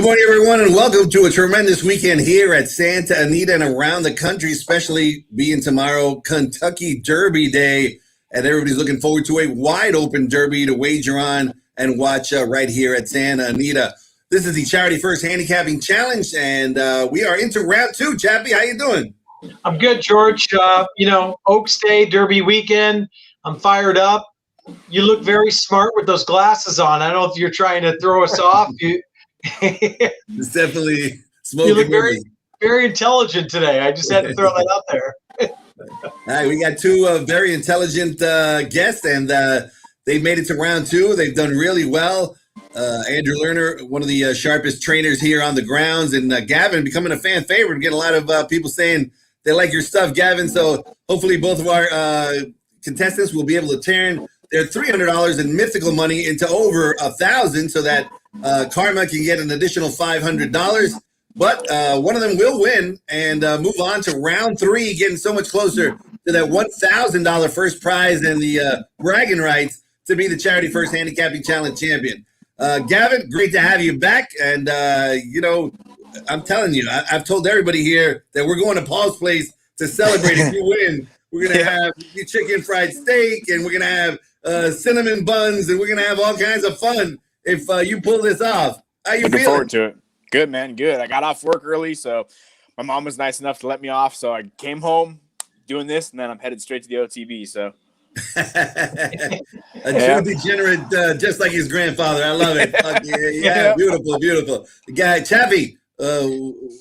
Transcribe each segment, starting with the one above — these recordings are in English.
morning, everyone, and welcome to a tremendous weekend here at Santa Anita and around the country, especially being tomorrow Kentucky Derby Day. And everybody's looking forward to a wide-open Derby to wager on and watch right here at Santa Anita. This is the Charity First Handicapping Challenge, and we are into round two. Chappy, how you doing? I'm good, George. Oaks Day, Derby weekend. I'm fired up. You look very smart with those glasses on. I don't know if you're trying to throw us off. It's definitely smoking. You look very, very intelligent today. I just had to throw that out there. All right, we got two very intelligent guests, and they've made it to round two. They've done really well. Andrew Lerner, one of the sharpest trainers here on the grounds, and Gavin becoming a fan favorite. We get a lot of people saying they like your stuff, Gavin. So hopefully both of our contestants will be able to turn their $300 in mythical money into over $1,000 so that Karma can get an additional $500. But one of them will win and move on to round three, getting so much closer to that $1,000 first prize and the bragging rights to be the Charity First Handicapping Challenge champion. Gavin, great to have you back. And, I'm telling you, I've told everybody here that we're going to Paul's place to celebrate if you win. We're going to have chicken fried steak, and we're going to have cinnamon buns, and we're going to have all kinds of fun if you pull this off. How you Looking feeling? forward to it. Good, man. Good. I got off work early, so my mom was nice enough to let me off. So I came home doing this, and then I'm headed straight to the OTB. So a true degenerate, just like his grandfather. I love it. Yeah, beautiful, beautiful. The guy, Chappy, who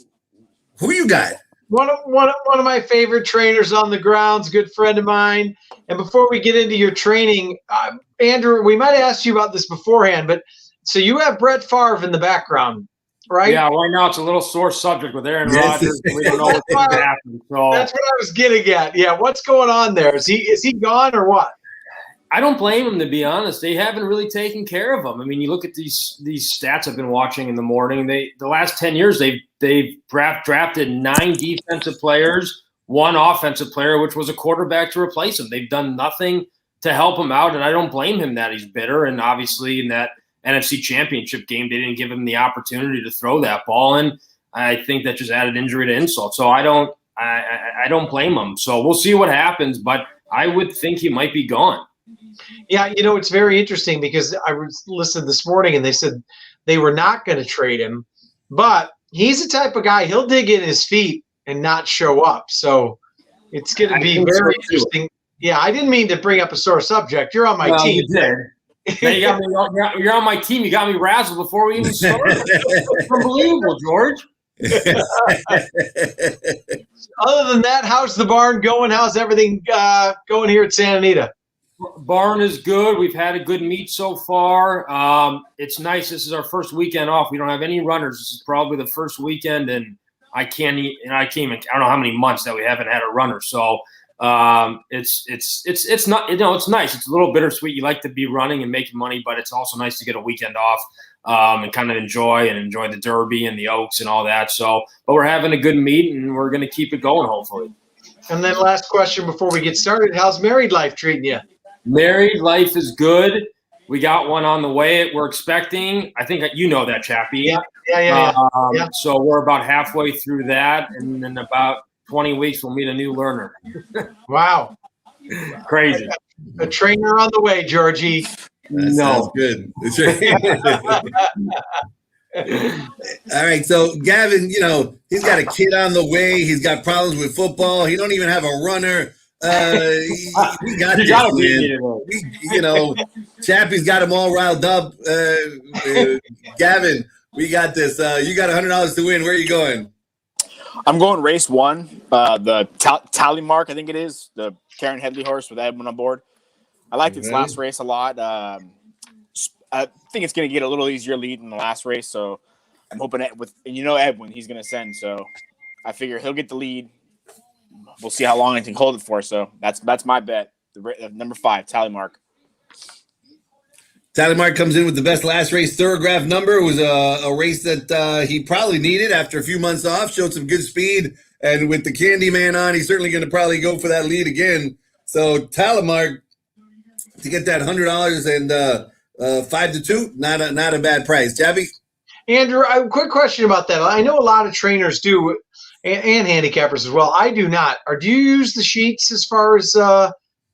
you got? One of my favorite trainers on the grounds, good friend of mine. And before we get into your training, Andrew, we might have asked you about this beforehand, but so you have Brett Favre in the background, right? Yeah, right now it's a little sore subject with Aaron Rodgers. We don't know what's going to happen. So that's what I was getting at. Yeah, what's going on there? Is he gone or what? I don't blame him, to be honest. They haven't really taken care of him. I mean, you look at these stats I've been watching in the morning. The last 10 years they've drafted 9 defensive players, 1 offensive player, which was a quarterback to replace him. They've done nothing to help him out, and I don't blame him that he's bitter. And obviously in that NFC Championship game, they didn't give him the opportunity to throw that ball, and I think that just added injury to insult. So I don't blame him. So we'll see what happens, but I would think he might be gone. Yeah, it's very interesting because I was listening this morning and they said they were not going to trade him, but he's the type of guy, he'll dig in his feet and not show up. So it's going to be very interesting. Yeah, I didn't mean to bring up a sore subject. You're on my team. You did. You're on my team. You got me razzled before we even started. It's unbelievable, George. Other than that, how's the barn going? How's everything going here at Santa Anita? Barn is good. We've had a good meet so far. It's nice. This is our first weekend off. We don't have any runners. This is probably the first weekend, and I don't know how many months that we haven't had a runner. So it's not, it's nice. It's a little bittersweet. You like to be running and making money, but it's also nice to get a weekend off and kind of enjoy the Derby and the Oaks and all that. So, but we're having a good meet, and we're going to keep it going, hopefully. And then last question before we get started: how's married life treating you? Married life is good. We got one on the way. We're expecting. I think you know that, Chappy. Yeah. So we're about halfway through that, and in about 20 weeks we'll meet a new learner. Wow. Crazy. A trainer on the way, Georgie. That sounds good. All right, so Gavin, he's got a kid on the way. He's got problems with football. He don't even have a runner. We got this, man. Chappy's got him all riled up. Gavin, we got this. You got $100 to win. Where are you going? I'm going race 1, the tally mark, I think it is, the Karen Headley horse with Edwin on board. I liked its last race a lot. I think it's going to get a little easier lead in the last race, so I'm hoping Edwin, he's going to send, so I figure he'll get the lead. We'll see how long I can hold it for, so that's my bet. The number 5, tally mark. Tally mark comes in with the best last race thoroughgraph number. It was a race that he probably needed after a few months off, showed some good speed, and with the Candyman on, he's certainly going to probably go for that lead again. So tally mark to get that $100 and 5-2, not a bad price. Chappy? Andrew, quick question about that. I know a lot of trainers do, and handicappers as well. I do not. Or do you use the sheets as far as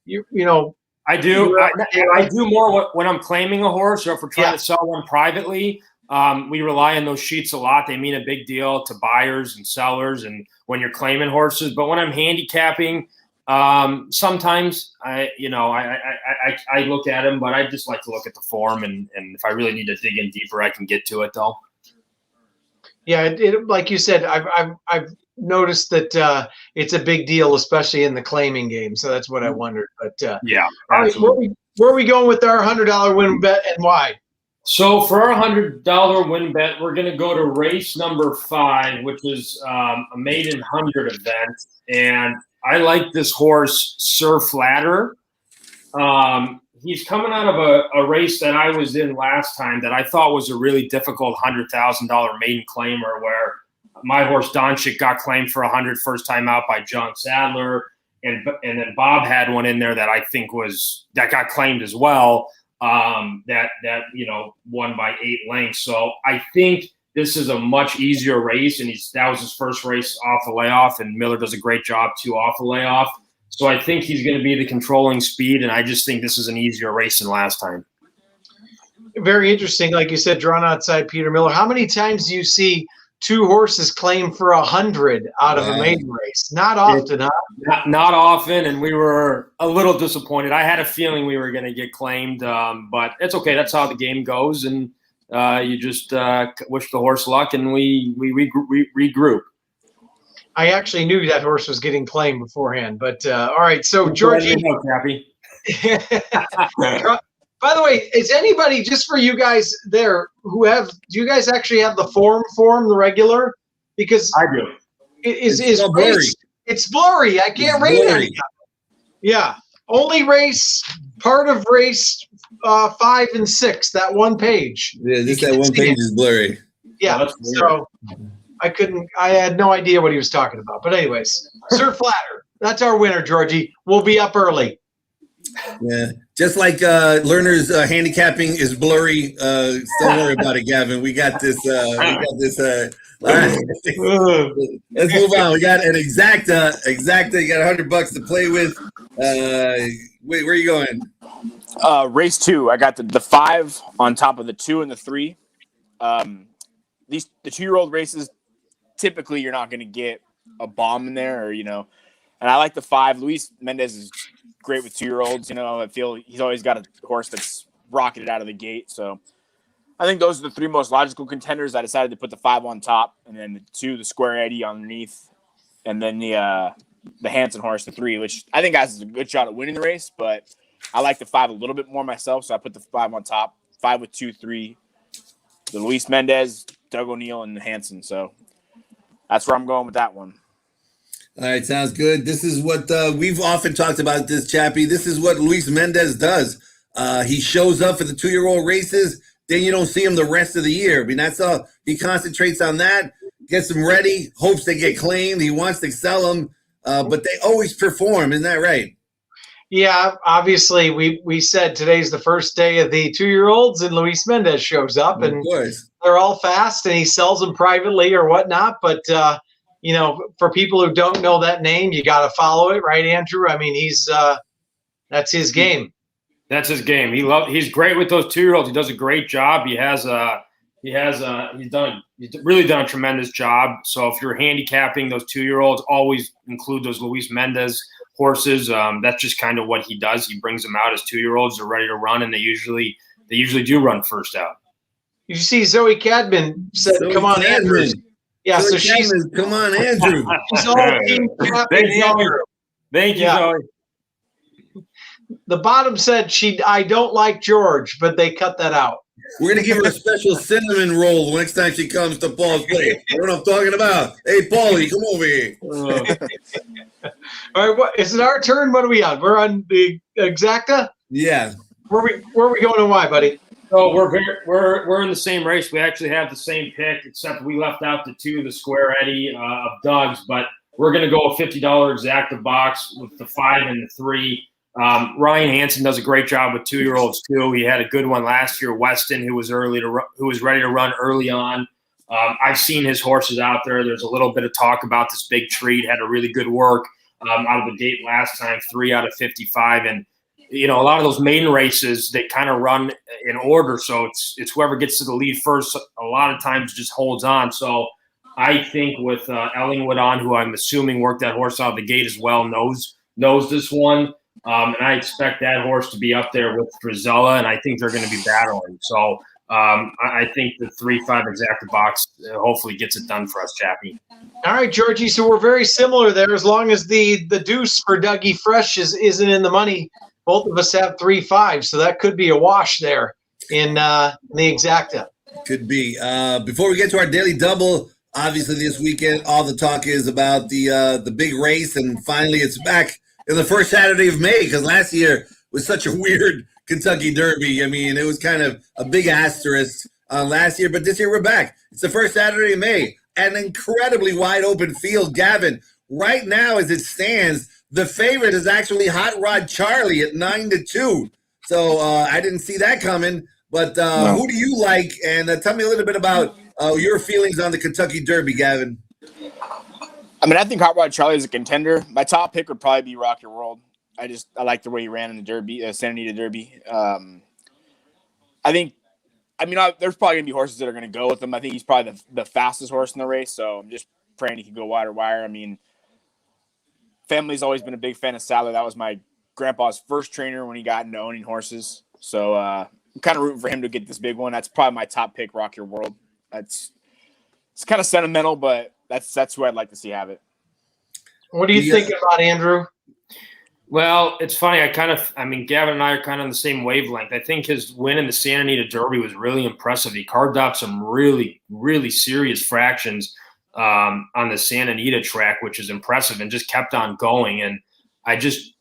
you know? I do. I do more when I'm claiming a horse, or if we're trying to sell one privately. We rely on those sheets a lot. They mean a big deal to buyers and sellers, and when you're claiming horses. But when I'm handicapping, sometimes I look at them, but I just like to look at the form, and if I really need to dig in deeper, I can get to it though. Yeah, like you said, I've noticed that it's a big deal, especially in the claiming game. So that's what I wondered. But yeah, all right, where are we going with our $100 win bet and why? So for our $100 win bet, we're going to go to race number 5, which is a maiden 100 event, and I like this horse, Sir Flatter. He's coming out of a race that I was in last time that I thought was a really difficult $100,000 maiden claimer, where my horse Doncic got claimed for 100 first time out by John Sadler, and then Bob had one in there that I think that got claimed as well. That won by 8 lengths. So I think this is a much easier race, and that was his first race off the layoff, and Miller does a great job too off the layoff. So I think he's going to be the controlling speed, and I just think this is an easier race than last time. Very interesting. Like you said, drawn outside Peter Miller. How many times do you see 2 horses claim for 100 out of a maiden race? Not often, huh? Not often, and we were a little disappointed. I had a feeling we were going to get claimed, but it's okay. That's how the game goes, and you just wish the horse luck, and we regroup. I actually knew that horse was getting claimed beforehand, but all right. So, Georgie. Chappy. By the way, is anybody, just for you guys there, do you guys actually have the form, the regular? Because I do. It's blurry. It's blurry. I can't read it. Yeah. Only part of race 5 and 6, that one page. Yeah, just that one page is blurry. Yeah. So I had no idea what he was talking about. But anyways, Sir Flatter, that's our winner, Georgie. We'll be up early. Yeah, just like Lerner's handicapping is blurry. Don't worry about it, Gavin. We got this. All right. Let's move on. We got an Exacta. You got $100 to play with. Wait, where are you going? Race 2. I got the 5 on top of the 2 and the 3. The 2-year-old races, typically you're not going to get a bomb in there, and I like the 5. Luis Mendez is great with 2-year-olds. I feel he's always got a horse that's rocketed out of the gate. So I think those are the 3 most logical contenders. I decided to put the 5 on top, and then the 2, the Square Eddie underneath, and then the Hanson horse, the 3, which I think has a good shot at winning the race. But I like the 5 a little bit more myself, so I put the 5 on top. 5 with 2, 3, the Luis Mendez, Doug O'Neill, and Hanson. So that's where I'm going with that one. All right, sounds good. This is what we've often talked about this, Chappie. This is what Luis Mendez does. He shows up for the 2-year-old races, then you don't see him the rest of the year. I mean, that's all. He concentrates on that, gets them ready, hopes they get claimed. He wants to sell them, but they always perform. Isn't that right? Yeah, obviously, we said today's the first day of the 2-year-olds, and Luis Mendez shows up, and they're all fast, and he sells them privately or whatnot, but for people who don't know that name, you got to follow it, right, Andrew? I mean, that's his game. That's his game. He's great with those 2-year-olds. He does a great job. He's really done a tremendous job. So if you're handicapping those 2-year-olds, always include those Luis Mendez horses. That's just kind of what he does. He brings them out as 2-year-olds. They're ready to run, and they usually do run first out. You see, Zoe Cadman said, "Come on, Andrew." Yeah, so she's come on, Andrew. She's all team captain, Andrew. Thank you, Zoe. The bottom said I don't like George, but they cut that out. We're gonna give her a special cinnamon roll the next time she comes to Paul's place. You know what I'm talking about? Hey, Paulie, come over here. All right, is it our turn? What are we on? We're on the Exacta. Yeah. Where are we going and why, buddy? So we're in the same race. We actually have the same pick, except we left out the 2, the Square Eddie of Doug's. But we're going to go a $50 Exacta box with the 5 and the 3. Ryan Hansen does a great job with 2-year-olds too. He had a good one last year. Weston, who was ready to run early on. I've seen his horses out there. There's a little bit of talk about this Big Treat. Had a really good work out of the gate last time, 3 out of 55, and a lot of those maiden races, they kind of run in order. So it's whoever gets to the lead first a lot of times just holds on. So I think with Ellingwood on, who I'm assuming worked that horse out of the gate as well, knows this one. And I expect that horse to be up there with Drizella, and I think they're going to be battling. So I think the 3-5 Exacta box hopefully gets it done for us, Chappy. All right, Georgie. So we're very similar there. As long as the deuce for Dougie Fresh isn't in the money, both of us have 3-5. So that could be a wash there in the Exacta. Could be. Before we get to our daily double, obviously this weekend all the talk is about the big race, and finally it's back in the first Saturday of May, because last year was such a weird Kentucky Derby. I mean, it was kind of a big asterisk last year, but this year we're back. It's the first Saturday of May. An incredibly wide open field. Gavin, right now as it stands, the favorite is actually Hot Rod Charlie at 9-2. So I didn't see that coming. But No. Who do you like? And tell me a little bit about your feelings on the Kentucky Derby, Gavin. I mean, I think Hot Rod Charlie is a contender. My top pick would probably be Rock Your World. I like the way he ran in the Derby, Santa Anita Derby. There's probably going to be horses that are going to go with him. I think he's probably the fastest horse in the race, so I'm just praying he can go wire. I mean, family's always been a big fan of Sadler. That was my grandpa's first trainer when he got into owning horses. So I'm kind of rooting for him to get this big one. That's probably my top pick, Rock Your World. It's kind of sentimental, but that's who I'd like to see have it. What do you think about Andrew? Well, it's funny. Gavin and I are kind of on the same wavelength. I think his win in the Santa Anita Derby was really impressive. He carved out some really, really serious fractions on the Santa Anita track, which is impressive, and just kept on going. And I just,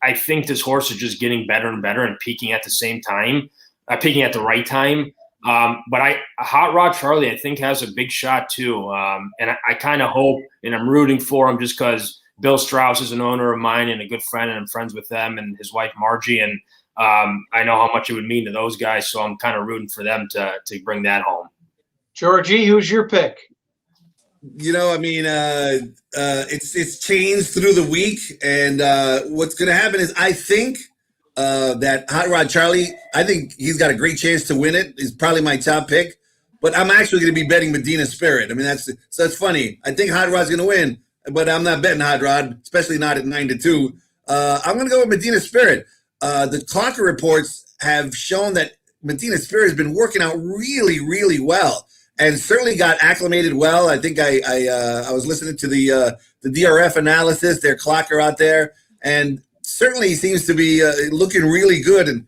I think this horse is just getting better and better and peaking at the same time, peaking at the right time. But Hot Rod Charlie, I think, has a big shot too. And I kind of hope, and I'm rooting for him just because Bill Strauss is an owner of mine and a good friend, and I'm friends with them and his wife Margie, and I know how much it would mean to those guys, so I'm kind of rooting for them to bring that home. Georgie, who's your pick? It's changed through the week, and what's going to happen is I think that Hot Rod Charlie, I think he's got a great chance to win it. He's probably my top pick, but I'm actually going to be betting Medina Spirit. I mean, that's funny. I think Hot Rod's going to win, but I'm not betting Hot Rod, especially not at 9-2. I'm going to go with Medina Spirit. The Clocker reports have shown that Medina Spirit has been working out really, really well, and certainly got acclimated well. I think I was listening to the DRF analysis, their Clocker out there, and certainly seems to be looking really good. And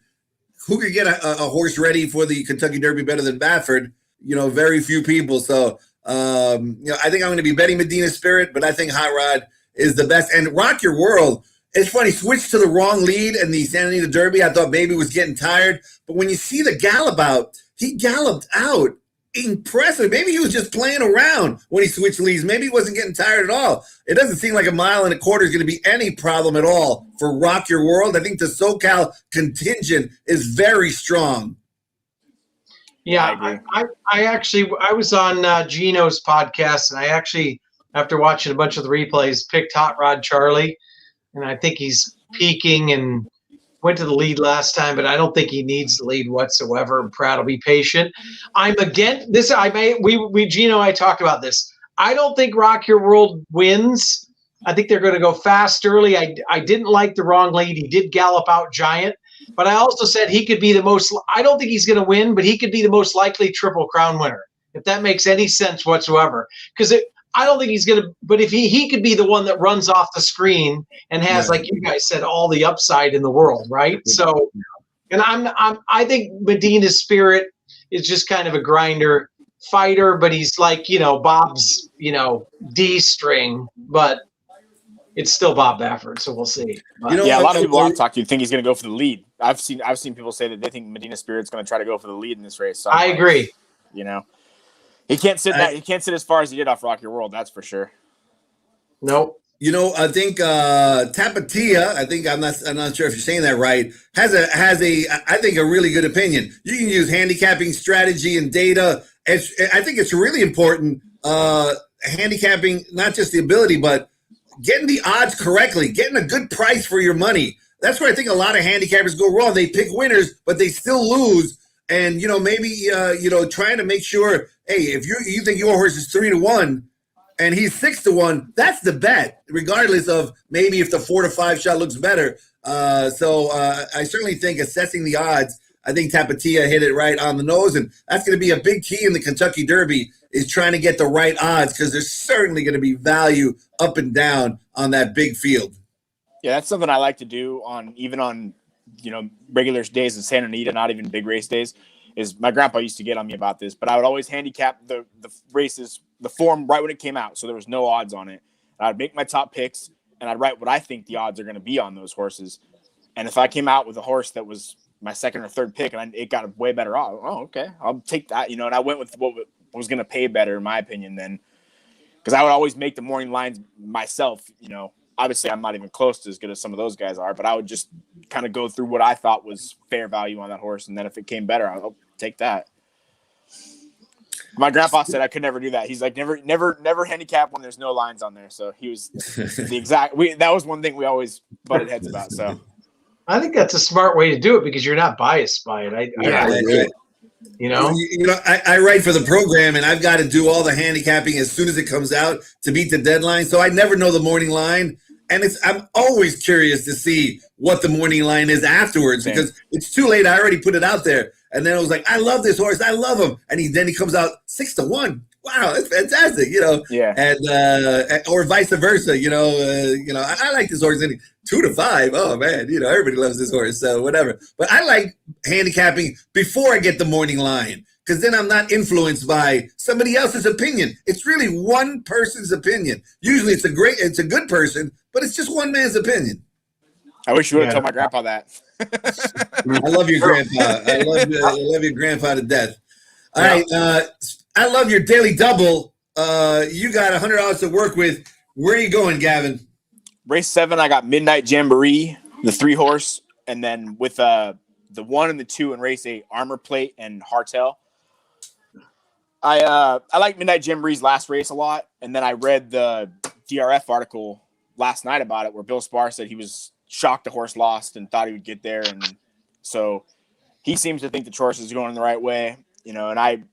who could get a horse ready for the Kentucky Derby better than Baffert? Very few people. So, I think I'm going to be betting Medina Spirit, but I think Hot Rod is the best. And Rock Your World, it's funny, switched to the wrong lead in the Santa Anita Derby. I thought Baby was getting tired. But when you see the gallop out, he galloped out. Impressive. Maybe he was just playing around when he switched leads. Maybe he wasn't getting tired at all. It doesn't seem like 1.25 miles is going to be any problem at all for Rock Your World. I think the SoCal contingent is very strong. Yeah, I was on Gino's podcast, and I actually, after watching a bunch of the replays, picked Hot Rod Charlie, and I think he's peaking and went to the lead last time, but I don't think he needs the lead whatsoever. Pratt will be patient. I'm against this. Gino, I talked about this. I don't think Rock Your World wins. I think they're going to go fast early. I didn't like the wrong lead. He did gallop out Giant, but I also said he could be the most. I don't think he's going to win, but he could be the most likely Triple Crown winner, if that makes any sense whatsoever. Because I don't think he's going to, but if he could be the one that runs off the screen and has, like you guys said, all the upside in the world, right? So, and I think Medina Spirit is just kind of a grinder fighter, but he's like, Bob's, D string, but it's still Bob Baffert, so we'll see. But, a lot of people I've talked to think he's going to go for the lead. I've seen people say that they think Medina Spirit's going to try to go for the lead in this race. So I agree. He can't sit he can't sit as far as he did off Rock Your World, that's for sure. Nope. I think Tapatia. I think I'm not sure if you're saying that right. Has a I think a really good opinion. You can use handicapping strategy and data. I think it's really important. Handicapping not just the ability, but getting the odds correctly, getting a good price for your money. That's where I think a lot of handicappers go wrong. They pick winners, but they still lose. And maybe trying to make sure, hey, if you think your horse is 3-1. And he's 6-1. That's the bet, regardless of maybe if the 4-5 shot looks better. So I certainly think assessing the odds. I think Tapatia hit it right on the nose, and that's going to be a big key in the Kentucky Derby is trying to get the right odds because there's certainly going to be value up and down on that big field. Yeah, that's something I like to do on regular days in Santa Anita, not even big race days. Is my grandpa used to get on me about this, but I would always handicap the races, the form right when it came out, so there was no odds on it. And I'd make my top picks, and I'd write what I think the odds are going to be on those horses. And if I came out with a horse that was my second or third pick, and it got a way better odds, okay, I'll take that. And I went with what was going to pay better, in my opinion, then, because I would always make the morning lines myself. Obviously, I'm not even close to as good as some of those guys are, but I would just kind of go through what I thought was fair value on that horse, and then if it came better, I'll take that. My grandpa said I could never do that. He's like, never handicap when there's no lines on there. So he was the exact. That was one thing we always butted heads about. So I think that's a smart way to do it because you're not biased by it. I write for the program, and I've got to do all the handicapping as soon as it comes out to beat the deadline. So I never know the morning line. And I'm always curious to see what the morning line is afterwards because it's too late. I already put it out there. And then I was like, I love this horse. I love him. And then he comes out 6-1. Wow, that's fantastic, Yeah. And or vice versa, I like this horse. And 2-5. Oh man, everybody loves this horse. So whatever. But I like handicapping before I get the morning line because then I'm not influenced by somebody else's opinion. It's really one person's opinion. Usually it's a good person, but it's just one man's opinion. I wish you would have told my grandpa that. I love your grandpa. I love your grandpa to death. All right. I love your daily double. You got $100 to work with. Where are you going, Gavin? Race 7, I got Midnight Jamboree, the 3-horse, and then with the 1 and the 2 in race 8, Armor Plate and Hartel. I like Midnight Jamboree's last race a lot, and then I read the DRF article last night about it where Bill Sparr said he was shocked the horse lost and thought he would get there, and so he seems to think the horse is going the right way, and I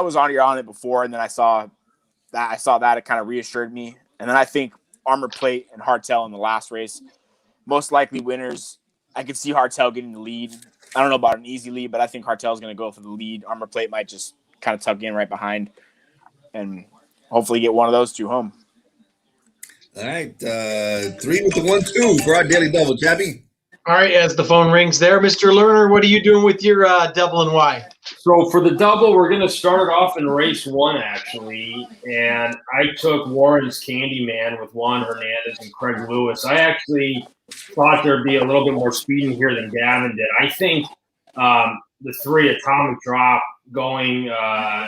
was on it before, and then I saw that it kind of reassured me, and then I think Armor Plate and Hartel in the last race, most likely winners. I could see Hartel getting the lead. I don't know about an easy lead, but I think Hartel's going to go for the lead. Armor Plate might just kind of tuck in right behind and hopefully get one of those two home. All right. 3 with the 1-2 for our daily double, Chappy. All right. As the phone rings there, Mr. Lerner, what are you doing with your double and why? So for the double, we're going to start it off in race 1, actually. And I took Warren's Candyman with Juan Hernandez and Craig Lewis. I actually thought there'd be a little bit more speed in here than Gavin did. I think the 3 Atomic Drop going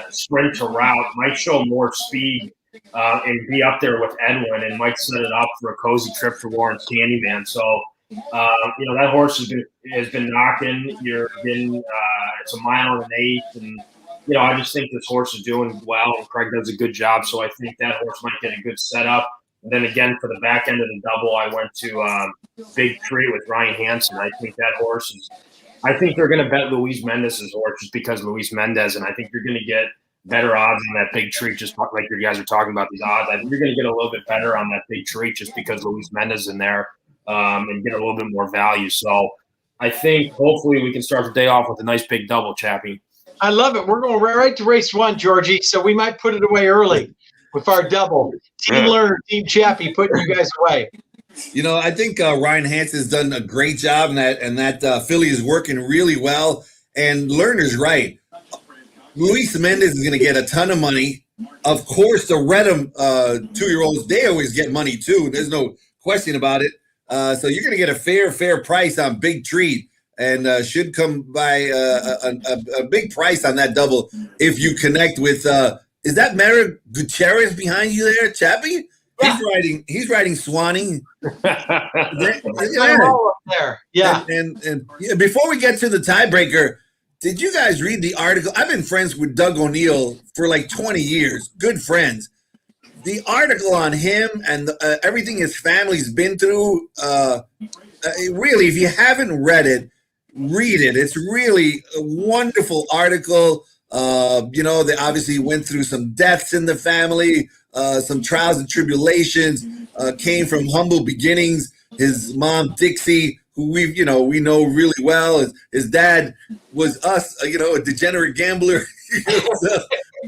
sprint to route might show more speed and be up there with Edwin and might set it up for a cozy trip for Warren's Candyman. So, that horse has been knocking. It's 1 mile and 1/8, and I just think this horse is doing well, and Craig does a good job. So I think that horse might get a good setup. And then again, for the back end of the double, I went to Big Tree with Ryan Hansen. I think that horse is. I think they're going to bet Luis Mendez's horse just because Luis Mendez, and I think you're going to get better odds on that Big Tree, just like you guys are talking about these odds. I think you're going to get a little bit better on that Big Tree just because Luis Mendez is in there and get a little bit more value. So I think hopefully we can start the day off with a nice big double, Chappy. I love it. We're going right to race 1, Georgie, so we might put it away early with our double. Team Lerner, Team Chappy, putting you guys away. I think Ryan Hansen's done a great job, and that filly is working really well. And Lerner's right. Luis Mendez is going to get a ton of money. Of course, the Redham 2-year-olds, they always get money too. There's no question about it. So you're going to get a fair price on Big Treat, and should come by a big price on that double if you connect with. Is that Mara Gutierrez behind you there, Chappy? He's riding Swanee. All up there. Yeah. And before we get to the tiebreaker, did you guys read the article? I've been friends with Doug O'Neill for like 20 years. Good friends. The article on him and everything his family's been through, really, if you haven't read it, read it. It's really a wonderful article. They obviously went through some deaths in the family, some trials and tribulations, came from humble beginnings. His mom, Dixie, who we know really well. His dad was a degenerate gambler.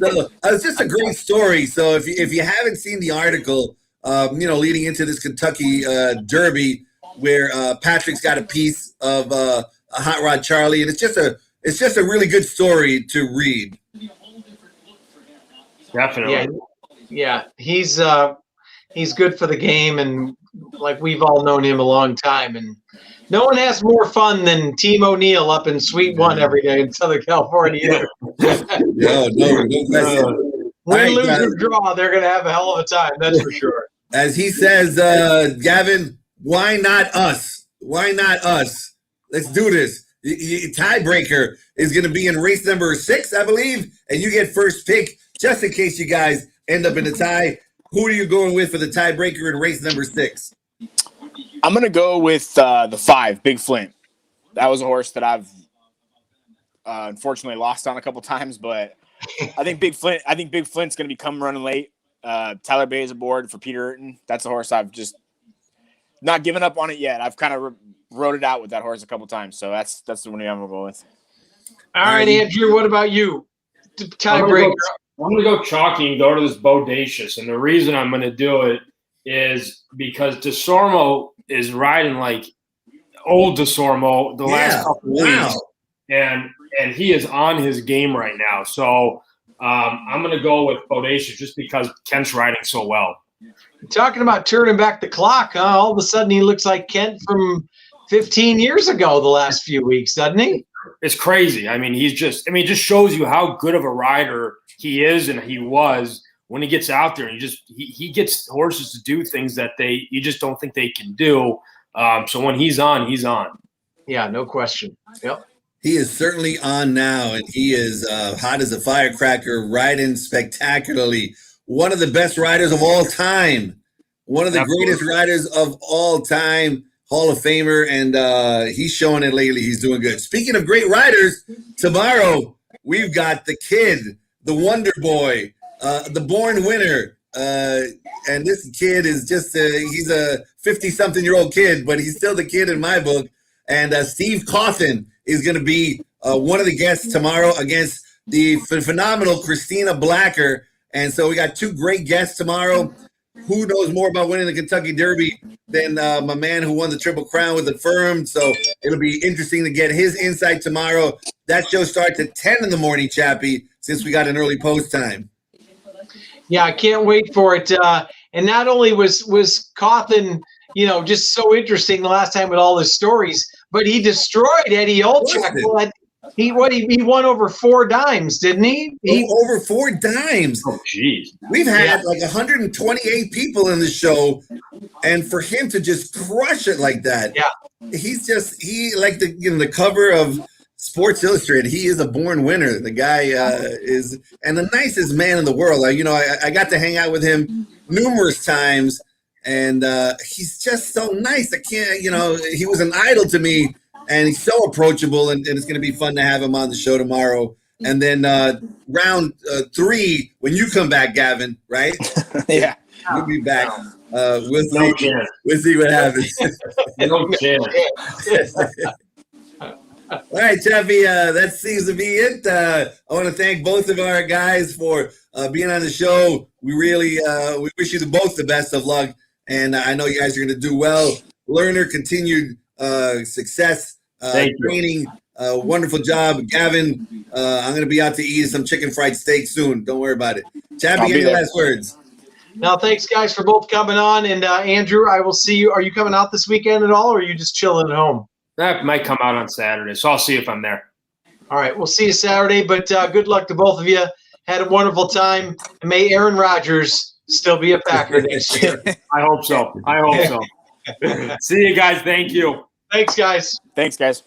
So it's just a great story. So if you haven't seen the article, leading into this Kentucky Derby, where Patrick's got a piece of a Hot Rod Charlie, and it's just a really good story to read. Definitely. Yeah. He's good for the game, and like we've all known him a long time, and no one has more fun than Team O'Neill up in Suite 1 every day in Southern California either. No question. Win, lose, or draw, they're going to have a hell of a time, that's for sure. As he says, Gavin, why not us? Why not us? Let's do this. Tiebreaker is going to be in race number 6, I believe, and you get first pick just in case you guys end up in a tie. Who are you going with for the tiebreaker in race number 6? I'm going to go with the 5, Big Flint. That was a horse that I've unfortunately lost on a couple times, but I think Big Flint's going to be come running late. Tyler Bay is aboard for Peter Urton. That's a horse I've just not given up on it yet. I've kind of rode it out with that horse a couple times, so that's the one I'm going to go with. All right, Andrew, what about you? Tiebreaker. I'm going to go chalky and go to this Bodacious, and the reason I'm going to do it is because DeSormo is riding like old DeSormo the last couple weeks, and he is on his game right now. So I'm going to go with Bodacious just because Kent's riding so well. Talking about turning back the clock, huh? All of a sudden he looks like Kent from 15 years ago the last few weeks, doesn't he? It's crazy. I mean, it just shows you how good of a rider he is and he was when he gets out there, and he gets horses to do things that you just don't think they can do. So when he's on, he's on. Yeah, no question. Yep. He is certainly on now, and he is hot as a firecracker, riding spectacularly. One of the best riders of all time. One of the greatest riders of all time. Hall of Famer, and he's showing it lately. He's doing good. Speaking of great riders, tomorrow we've got the kid, the Wonder Boy, the born winner. And this kid is just he's a 50-something-year-old kid, but he's still the kid in my book. And Steve Cawthon is going to be one of the guests tomorrow against the phenomenal Christina Blacker. And so we got 2 great guests tomorrow. Who knows more about winning the Kentucky Derby than my man who won the Triple Crown with the firm? So it'll be interesting to get his insight tomorrow. That show starts at 10 in the morning, Chappy, since we got an early post time. Yeah, I can't wait for it. And not only was Cawthon, just so interesting the last time with all his stories, but he destroyed Eddie Olczyk. He won over 4 dimes, didn't he? Over 4 dimes. Oh, geez. We've had like 128 people in the show, and for him to just crush it like that, he's like the cover of Sports Illustrated. He is a born winner. The guy is and the nicest man in the world. I got to hang out with him numerous times, and he's just so nice. I can't, he was an idol to me. And he's so approachable, and it's going to be fun to have him on the show tomorrow. And then round 3, when you come back, Gavin, right? Yeah. We'll be back. We'll see what happens. No chance. All right, Chappy, that seems to be it. I want to thank both of our guys for being on the show. We really we wish you both the best of luck, and I know you guys are going to do well. Lerner, continued success, training, wonderful job. Gavin, I'm going to be out to eat some chicken fried steak soon. Don't worry about it. Chappy, give me the last words. Now, thanks, guys, for both coming on. And Andrew, I will see you. Are you coming out this weekend at all, or are you just chilling at home? That might come out on Saturday, so I'll see if I'm there. All right, we'll see you Saturday, but good luck to both of you. Had a wonderful time. And may Aaron Rodgers still be a Packer next year. I hope so. See you guys. Thank you. Thanks, guys. Thanks, guys.